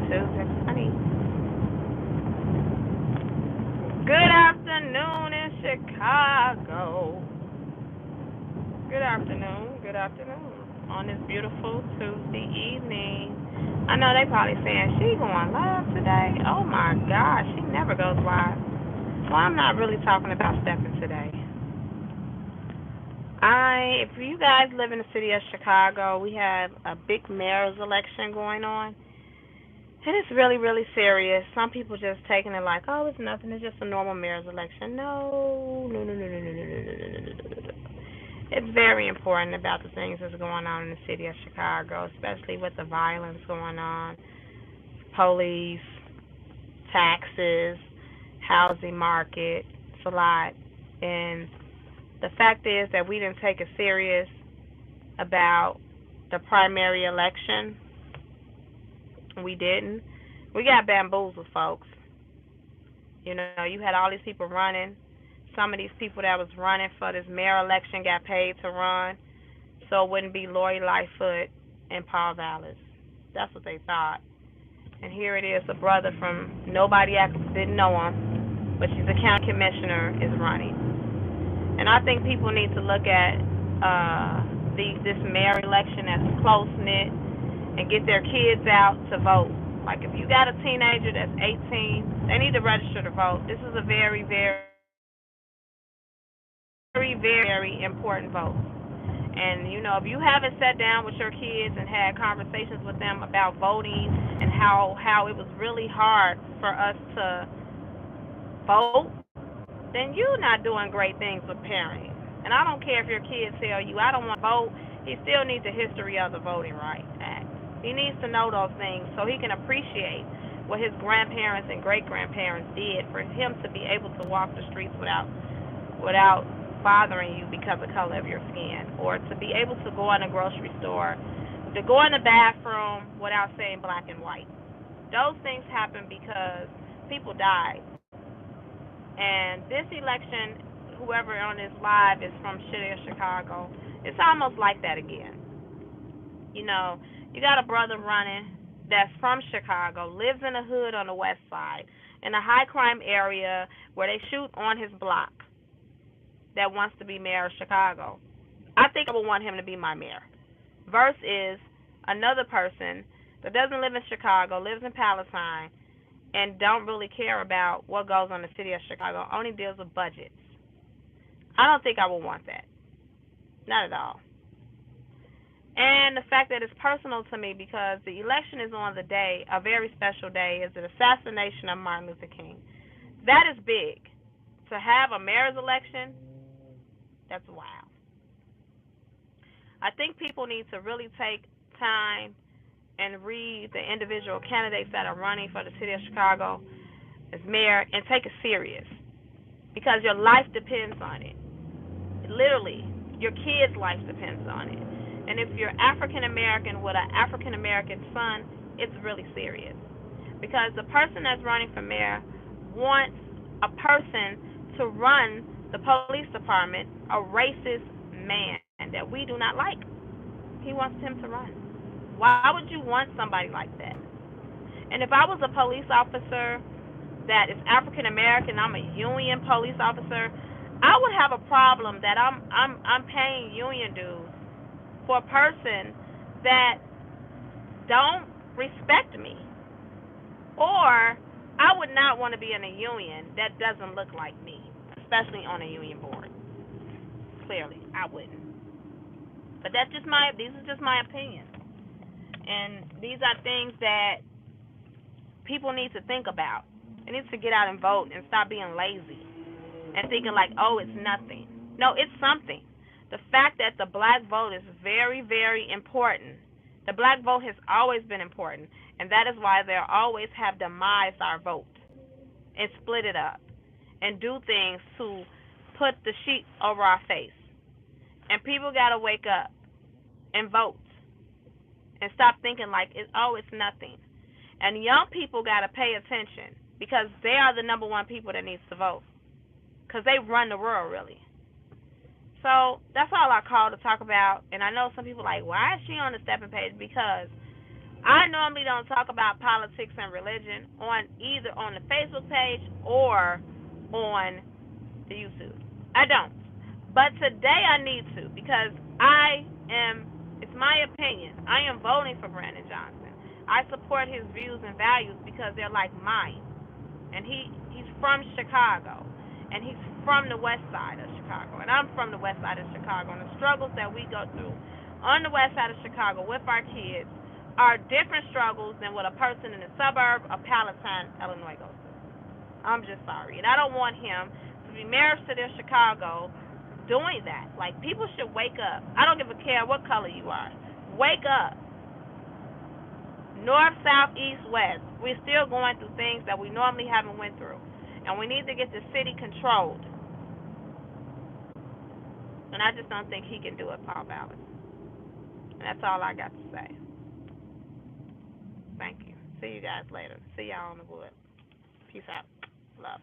Tuesday, honey. Good afternoon in Chicago. Good afternoon. Good afternoon. On this beautiful Tuesday evening. I know they probably saying she going live today. Oh my gosh, she never goes live. Well, I'm not really talking about stepping today. If you guys live in the city of Chicago, we have a big mayor's election going on. And it's really, really serious. Some people just taking it like, oh, it's nothing. It's just a normal mayor's election. No, no, no, no, no, no, no, no, no, no, no, no, no. It's very important about the things that's going on in the city of Chicago, especially with the violence going on, police, taxes, housing market. It's a lot. And the fact is that we didn't take it serious about the primary election. We didn't. We got bamboozled, folks. You know, you had all these people running. Some of these people that was running for this mayor election got paid to run, so it wouldn't be Lori Lightfoot and Paul Vallis. That's what they thought. And here it is, a brother from nobody actually didn't know him, but she's a county commissioner is running. And I think people need to look at this mayor election as close knit and get their kids out to vote. Like if you got a teenager that's 18, they need to register to vote. This is a very, very, very, very important vote. And you know, if you haven't sat down with your kids and had conversations with them about voting and how it was really hard for us to vote, then you're not doing great things with parenting. And I don't care if your kids tell you I don't want to vote, he still needs a history of the Voting Rights Act. He needs to know those things so he can appreciate what his grandparents and great grandparents did for him to be able to walk the streets without bothering you because of the color of your skin, or to be able to go in a grocery store, to go in the bathroom without saying black and white. Those things happen because people died. And this election, whoever on this live is from city of Chicago, it's almost like that again. You know, you got a brother running that's from Chicago, lives in a hood on the west side, in a high crime area where they shoot on his block, that wants to be mayor of Chicago. I think I would want him to be my mayor. Versus another person that doesn't live in Chicago, lives in Palatine, and don't really care about what goes on in the city of Chicago, only deals with budgets. I don't think I would want that. Not at all. And the fact that it's personal to me because the election is on the day, a very special day, is the assassination of Martin Luther King. That is big. To have a mayor's election, that's wow. I think people need to really take time and read the individual candidates that are running for the city of Chicago as mayor and take it serious because your life depends on it. Literally, your kid's life depends on it. And if you're African American with an African American son, it's really serious. Because the person that's running for mayor wants a person to run the police department, a racist man that we do not like. He wants him to run. Why would you want somebody like that? And if I was a police officer that is African American, I'm a union police officer, I would have a problem that I'm paying union dues for a person that don't respect me. Or I would not want to be in a union that doesn't look like me, especially on a union board. Clearly, I wouldn't. But these are just my opinions. And these are things that people need to think about. They need to get out and vote and stop being lazy and thinking like, oh, it's nothing. No, it's something. The fact that the black vote is very, very important. The black vote has always been important, and that is why they always have demised our vote and split it up and do things to put the sheet over our face. And people got to wake up and vote and stop thinking like, it's nothing. And young people got to pay attention because they are the number one people that needs to vote because they run the world, really. So that's all I called to talk about. And I know some people are like, why is she on the stepping page? Because I normally don't talk about politics and religion on either on the Facebook page or on the YouTube. I don't. But today I need to because it's my opinion. I am voting for Brandon Johnson. I support his views and values because they're like mine. And he's from Chicago. And he's from the west side of Chicago. And I'm from the west side of Chicago. And the struggles that we go through on the west side of Chicago with our kids are different struggles than what a person in the suburb of Palatine, Illinois goes through. I'm just sorry. And I don't want him to be mayor of the city of Chicago doing that. Like, people should wake up. I don't give a care what color you are. Wake up. North, south, east, west. We're still going through things that we normally haven't went through. And we need to get the city controlled. And I just don't think he can do it, Paul Ballard. And that's all I got to say. Thank you. See you guys later. See y'all on the wood. Peace out. Love.